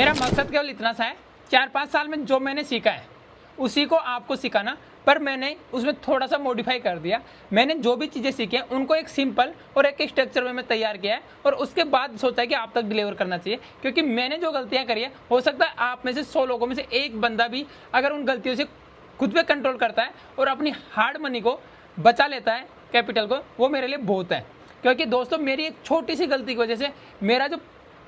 मेरा मकसद केवल इतना सा है, 4-5 साल में जो मैंने सीखा है उसी को आपको सिखाना, पर मैंने उसमें थोड़ा सा मॉडिफाई कर दिया। मैंने जो भी चीज़ें सीखी हैं उनको एक सिंपल और एक स्ट्रक्चर में मैं तैयार किया है और उसके बाद सोचा है कि आप तक डिलीवर करना चाहिए। क्योंकि मैंने जो गलतियां करी है, हो सकता है आप में से 100 लोगों में से एक बंदा भी अगर उन गलतियों से खुद पे कंट्रोल करता है और अपनी हार्ड मनी को बचा लेता है, कैपिटल को, वो मेरे लिए बहुत है। क्योंकि दोस्तों मेरी एक छोटी सी गलती की वजह से मेरा जो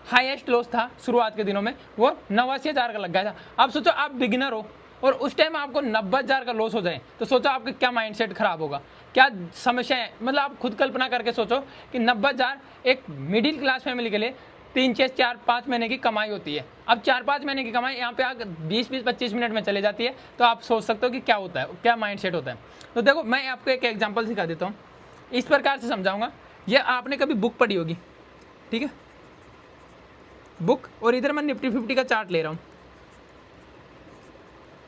हाईएस्ट लॉस था शुरुआत के दिनों में वो 89,000 का लग गया था। अब सोचो आप बिगिनर हो और उस टाइम आपको 90,000 का लॉस हो जाए तो सोचो आपका क्या माइंडसेट खराब होगा, क्या समस्याएं। मतलब आप खुद कल्पना करके सोचो कि 90,000 एक मिडिल क्लास फैमिली के लिए 3-4-5 महीने की कमाई होती है। अब 4-5 महीने की कमाई यहाँ पे आकर 20-25 मिनट में चले जाती है, तो आप सोच सकते हो कि क्या होता है, क्या माइंडसेट होता है। तो देखो मैं आपको एक एग्जाम्पल सिखा देता हूँ, इस प्रकार से समझाऊंगा। ये आपने कभी बुक पढ़ी होगी, ठीक है, बुक, और इधर मैं निफ्टी 50 का चार्ट ले रहा हूँ।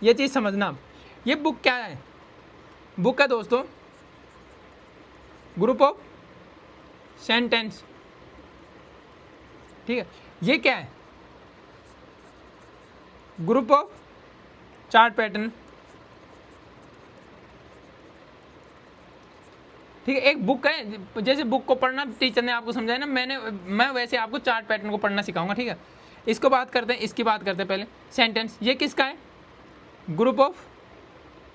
ये चीज़ समझना आप, ये बुक क्या है? बुक है दोस्तों ग्रुप ऑफ सेंटेंस, ठीक है। ये क्या है? ग्रुप ऑफ चार्ट पैटर्न, ठीक है। एक बुक है, जैसे बुक को पढ़ना टीचर ने आपको समझाया ना, मैं वैसे आपको चार्ट पैटर्न को पढ़ना सिखाऊंगा, ठीक है। इसको बात करते हैं, इसकी बात करते हैं पहले। सेंटेंस ये किसका है? Group of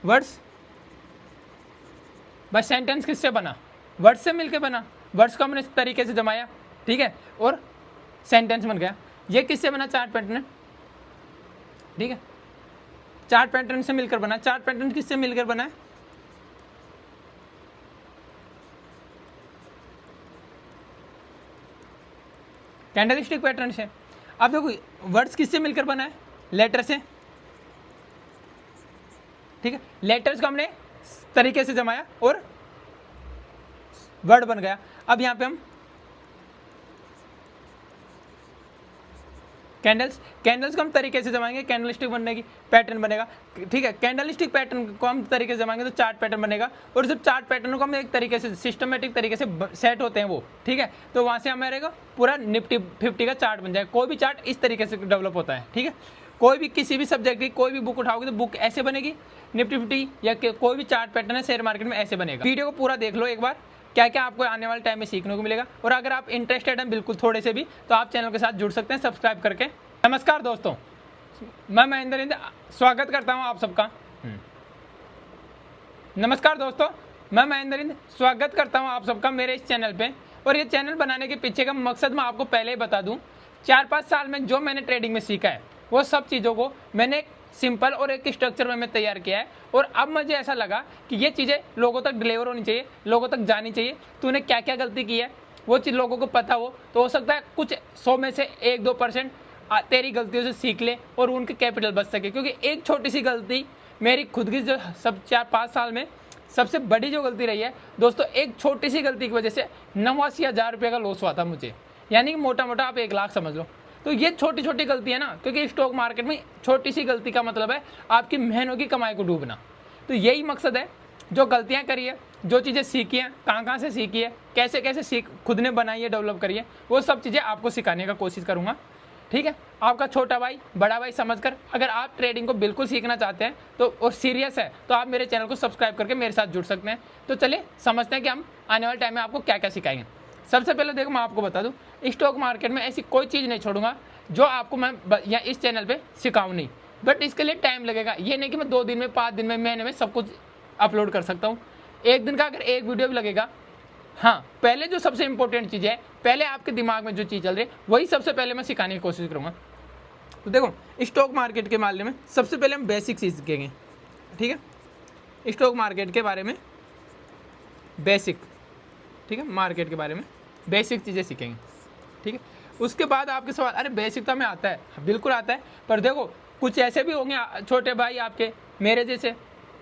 words. बस सेंटेंस किससे बना? वर्ड्स से मिलकर बना। वर्ड्स को हमने इस तरीके से जमाया, ठीक है, और सेंटेंस बन गया। ये किससे बना? चार्ट पैटर्न, ठीक है, चार्ट पैटर्न से मिलकर बना। चार्ट पैटर्न किससे मिलकर बना है? कैंडलस्टिक पैटर्न से। अब देखो वर्ड्स किससे मिलकर बना है? लेटर से, ठीक है। लेटर्स को हमने तरीके से जमाया और वर्ड बन गया। अब यहां पे हम कैंडल्स को हम तरीके से जमाएंगे, कैंडलस्टिक बनने की पैटर्न बनेगा, ठीक है। कैंडलस्टिक पैटर्न को हम तरीके से जमाएंगे तो चार्ट पैटर्न बनेगा। और जब चार्ट पैटर्न को हम एक तरीके से सिस्टमेटिक तरीके से सेट होते हैं वो, ठीक है, तो वहां से हमारे पूरा निफ्टी 50 का चार्ट बन जाएगा। कोई भी चार्ट इस तरीके से डेवलप होता है, ठीक है। कोई भी किसी भी सब्जेक्ट की कोई भी बुक उठाओगे तो बुक ऐसे बनेगी, निफ्टी 50 या कोई भी चार्ट पैटर्न है शेयर मार्केट में ऐसे बनेगा। वीडियो को पूरा देख लो एक बार, क्या क्या आपको आने वाले टाइम में सीखने को मिलेगा। और अगर आप इंटरेस्टेड हैं बिल्कुल थोड़े से भी, तो आप चैनल के साथ जुड़ सकते हैं सब्सक्राइब करके। नमस्कार दोस्तों, मैं महेंद्र स्वागत करता हूं आप सबका। नमस्कार दोस्तों, मैं महेंद्र स्वागत करता हूं आप सबका मेरे इस चैनल पे। और ये चैनल बनाने के पीछे का मकसद मैं आपको पहले ही बता दूं। 4-5 साल में जो मैंने ट्रेडिंग में सीखा है वो सब चीज़ों को मैंने एक सिंपल और एक स्ट्रक्चर में मैं तैयार किया है। और अब मुझे ऐसा लगा कि ये चीज़ें लोगों तक डिलीवर होनी चाहिए, लोगों तक जानी चाहिए। तूने क्या क्या गलती की है वो चीज़ लोगों को पता हो, तो हो सकता है कुछ 100 में से 1-2% तेरी गलतियों से सीख ले और उनके कैपिटल बच सके। क्योंकि एक छोटी सी गलती मेरी खुद की जो सब 4-5 साल में सबसे बड़ी जो गलती रही है दोस्तों, एक छोटी सी गलती की वजह से 89,000 रुपये का लॉस हुआ था मुझे, यानी कि मोटा मोटा आप 1 लाख समझ लो। तो ये छोटी छोटी गलती है ना, क्योंकि स्टॉक मार्केट में छोटी सी गलती का मतलब है आपकी मेहनत की कमाई को डूबना। तो यही मकसद है, जो गलतियां करी है, जो चीज़ें सीखी हैं, कहाँ से सीखी है, कैसे कैसे खुद ने बनाई है, डेवलप करी है, वो सब चीज़ें आपको सिखाने का कोशिश करूँगा, ठीक है। आपका छोटा भाई बड़ा भाई समझकर अगर आप ट्रेडिंग को बिल्कुल सीखना चाहते हैं तो और सीरियस है तो आप मेरे चैनल को सब्सक्राइब करके मेरे साथ जुड़ सकते हैं। तो चलिए समझते हैं कि हम आने वाले टाइम में आपको क्या क्या सिखाएंगे। सबसे पहले देखो मैं आपको बता दूं, स्टॉक मार्केट में ऐसी कोई चीज़ नहीं छोड़ूंगा जो आपको मैं या इस चैनल पे सिखाऊं नहीं। बट इसके लिए टाइम लगेगा। ये नहीं कि मैं 2 दिन में, 5 दिन में, महीने में सब कुछ अपलोड कर सकता हूँ। एक दिन का अगर एक वीडियो भी लगेगा, हाँ, पहले जो सबसे इंपॉर्टेंट चीज़ है, पहले आपके दिमाग में जो चीज़ चल रही है वही सबसे पहले मैं सिखाने की कोशिश करूँगा। तो देखो स्टॉक मार्केट के मामले में सबसे पहले हम बेसिक चीज़ सीखेंगे, ठीक है। स्टॉक मार्केट के बारे में बेसिक, ठीक है, मार्केट के बारे में बेसिक चीज़ें सीखेंगे, ठीक है। उसके बाद आपके सवाल, अरे बेसिक तो हमें आता है, बिल्कुल आता है, पर देखो कुछ ऐसे भी होंगे छोटे भाई आपके मेरे जैसे,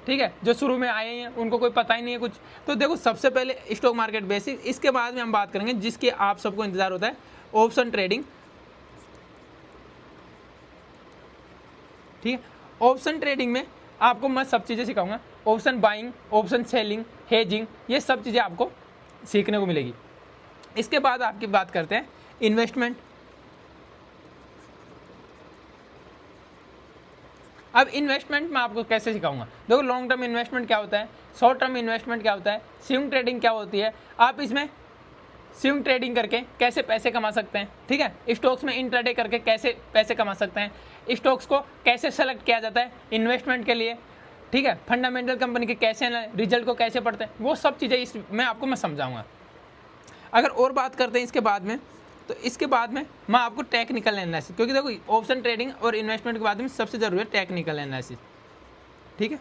ठीक है, जो शुरू में आए हैं, उनको कोई पता ही नहीं है कुछ। तो देखो सबसे पहले स्टॉक मार्केट बेसिक, इसके बाद में हम बात करेंगे जिसकी आप सबको इंतजार होता है, ऑप्शन ट्रेडिंग, ठीक है। ऑप्शन ट्रेडिंग में आपको मैं सब चीज़ें सिखाऊंगा, option buying, option selling, hedging, ये सब चीज़ें आपको सीखने को मिलेगी। इसके बाद आपकी बात करते हैं इन्वेस्टमेंट, अब इन्वेस्टमेंट मैं आपको कैसे सिखाऊंगा। देखो लॉन्ग टर्म इन्वेस्टमेंट क्या होता है, शॉर्ट टर्म इन्वेस्टमेंट क्या होता है, स्विंग ट्रेडिंग क्या होती है, आप इसमें स्विंग ट्रेडिंग करके कैसे पैसे कमा सकते हैं, ठीक है, स्टॉक्स में इंट्राडे करके कैसे पैसे कमा सकते हैं, स्टॉक्स को कैसे सेलेक्ट किया जाता है इन्वेस्टमेंट के लिए, ठीक है, फंडामेंटल कंपनी के कैसे रिजल्ट को कैसे पढ़ते हैं, वो सब चीज़ें इस मैं आपको समझाऊंगा। अगर और बात करते हैं इसके बाद में, तो इसके बाद में मैं आपको टेक्निकल एनालिसिस, क्योंकि देखो ऑप्शन ट्रेडिंग और इन्वेस्टमेंट के बाद में सबसे जरूरी है टेक्निकल एनालिसिस, ठीक है।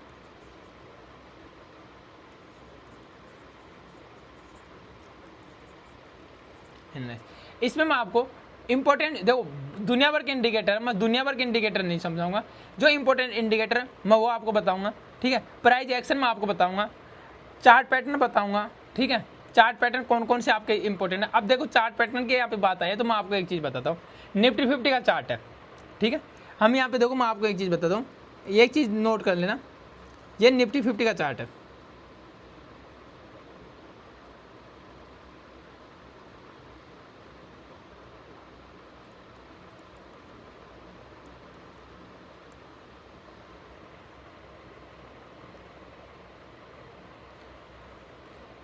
इसमें मैं आपको इंपॉर्टेंट, देखो दुनिया भर के इंडिकेटर, मैं दुनिया भर के इंडिकेटर नहीं समझाऊंगा, जो इंपॉर्टेंट इंडिकेटर मैं वो आपको बताऊंगा, ठीक है। प्राइस एक्शन मैं आपको बताऊंगा, चार्ट पैटर्न बताऊंगा, ठीक है, चार्ट पैटर्न कौन कौन से आपके इंपॉर्टेंट है। अब देखो चार्ट पैटर्न की यहाँ पे बात आई है तो मैं आपको एक चीज़ बताता हूँ, निफ्टी 50 का चार्ट है, ठीक है। हम यहाँ पे देखो मैं आपको एक चीज़ बताता हूँ, एक चीज़ नोट कर लेना, ये निफ्टी 50 का चार्ट है,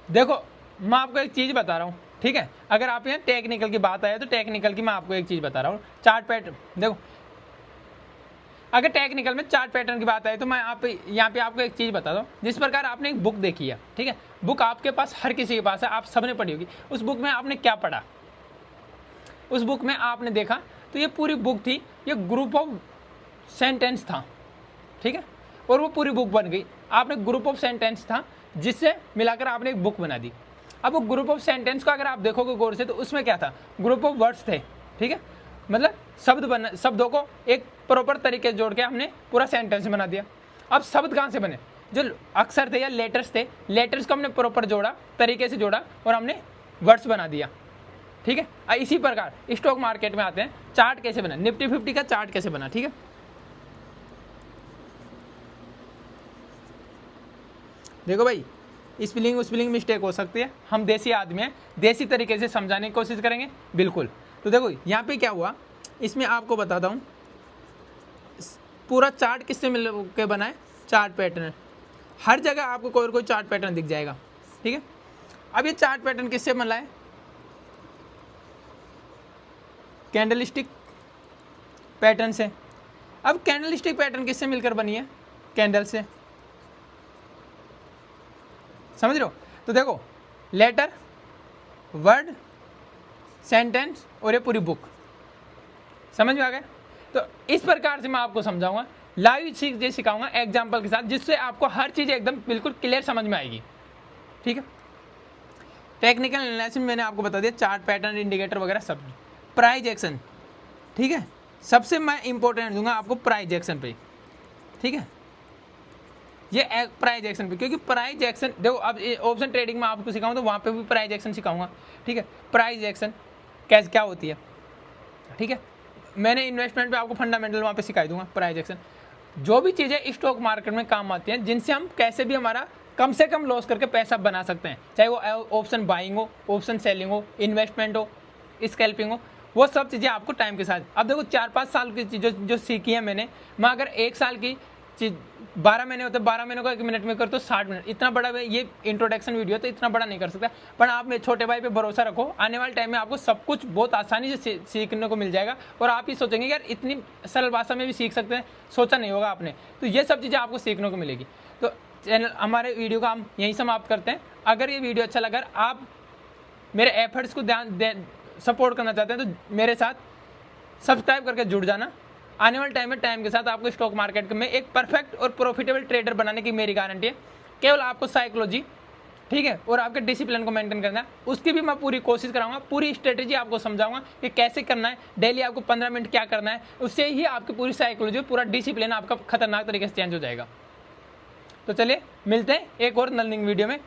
देखो मैं आपको एक चीज़ बता रहा हूँ, ठीक है। अगर आप यहाँ टेक्निकल की बात आए तो टेक्निकल की मैं आपको एक चीज़ बता रहा हूँ, चार्ट पैटर्न, देखो अगर टेक्निकल में चार्ट पैटर्न की बात आए तो मैं आप यहाँ पे आपको एक चीज़ बता दूँ। जिस प्रकार आपने एक बुक देखी है, ठीक है, बुक आपके पास हर किसी के पास है, आप सबने पढ़ी होगी, उस बुक में आपने क्या पढ़ा, उस बुक में आपने देखा तो ये पूरी बुक थी, ये ग्रुप ऑफ सेंटेंस था, ठीक है, और वो पूरी बुक बन गई। आपने ग्रुप ऑफ सेंटेंस था जिससे मिलाकर आपने एक बुक बना दी। अब वो ग्रुप ऑफ सेंटेंस को अगर आप देखोगे गौर से तो उसमें क्या था, ग्रुप ऑफ वर्ड्स थे, ठीक है, मतलब शब्दों को एक प्रॉपर तरीके से जोड़ के हमने पूरा सेंटेंस बना दिया। अब शब्द कहाँ से बने, जो अक्षर थे या लेटर्स थे, लेटर्स को हमने प्रॉपर जोड़ा, तरीके से जोड़ा और हमने वर्ड्स बना दिया, ठीक है। इसी प्रकार स्टॉक मार्केट में आते हैं, चार्ट कैसे बना, निफ्टी 50 का चार्ट कैसे बना, ठीक है। देखो भाई स्पेलिंग मिस्टेक हो सकती है, हम देसी आदमी हैं, देसी तरीके से समझाने की कोशिश करेंगे, बिल्कुल। तो देखो यहाँ पे क्या हुआ, इसमें आपको बताता हूँ, पूरा चार्ट किससे मिल के बना है, चार्ट पैटर्न, हर जगह आपको कोई चार्ट पैटर्न दिख जाएगा, ठीक है। अब ये चार्ट पैटर्न किससे बना है, कैंडलस्टिक पैटर्न से। अब कैंडलस्टिक पैटर्न किससे मिलकर बनी है, कैंडल से, समझ रहे हो। तो देखो लेटर, वर्ड, सेंटेंस और ये पूरी बुक, समझ में आ गया। तो इस प्रकार से मैं आपको समझाऊंगा, लाइव चीजें सिखाऊंगा एग्जाम्पल के साथ, जिससे आपको हर चीज़ एकदम बिल्कुल क्लियर समझ में आएगी, ठीक है। टेक्निकल एनालिसिस मैंने आपको बता दिया, चार्ट पैटर्न, इंडिकेटर वगैरह सब। प्राइस एक्शन, ठीक है, सबसे मैं इंपॉर्टेंट दूंगा आपको प्राइस एक्शन पे, ठीक है, ये प्राइस एक्शन पे, क्योंकि प्राइस एक्शन देखो अब ऑप्शन ट्रेडिंग में आपको सिखाऊं तो वहाँ पे भी प्राइस एक्शन सिखाऊंगा, ठीक है। प्राइस एक्शन कैसे क्या होती है, ठीक है, मैंने इन्वेस्टमेंट पे आपको फंडामेंटल वहाँ पे सिखा दूंगा। प्राइस एक्शन जो भी चीज़ें स्टॉक मार्केट में काम आती हैं, जिनसे हम कैसे भी हमारा कम से कम लॉस करके पैसा बना सकते हैं, चाहे वो ऑप्शन बाइंग हो, ऑप्शन सेलिंग हो, इन्वेस्टमेंट हो, स्कैल्पिंग हो, वो सब चीज़ें आपको टाइम के साथ। अब देखो 4-5 साल की चीज़ें जो सीखी है मैंने, मैं अगर 1 साल की चीज 12 महीने होते, 12 महीनों को 1 मिनट में कर तो 60 मिनट, इतना बड़ा ये इंट्रोडक्शन वीडियो तो इतना बड़ा नहीं कर सकता, पर आप मेरे छोटे भाई पे भरोसा रखो, आने वाले टाइम में आपको सब कुछ बहुत आसानी से सीखने को मिल जाएगा। और आप ही सोचेंगे यार इतनी सरल भाषा में भी सीख सकते हैं, सोचा नहीं होगा आपने, तो ये सब चीज़ें आपको सीखने को मिलेगी। तो चैनल हमारे वीडियो का हम यहीं समाप्त करते हैं। अगर ये वीडियो अच्छा लगा, आप मेरे एफर्ट्स को सपोर्ट करना चाहते हैं तो मेरे साथ सब्सक्राइब करके जुड़ जाना। आने वाले टाइम के साथ आपको स्टॉक मार्केट में एक परफेक्ट और प्रॉफिटेबल ट्रेडर बनाने की मेरी गारंटी है। केवल आपको साइकोलॉजी, ठीक है, और आपके डिसिप्लिन को मेंटेन करना है, उसकी भी मैं पूरी कोशिश कराऊंगा, पूरी स्ट्रेटेजी आपको समझाऊंगा कि कैसे करना है, डेली आपको 15 मिनट क्या करना है, उससे ही आपकी पूरी साइकोलॉजी, पूरा डिसिप्लिन आपका खतरनाक तरीके से चेंज हो जाएगा। तो चलिए मिलते हैं एक और लर्निंग वीडियो में।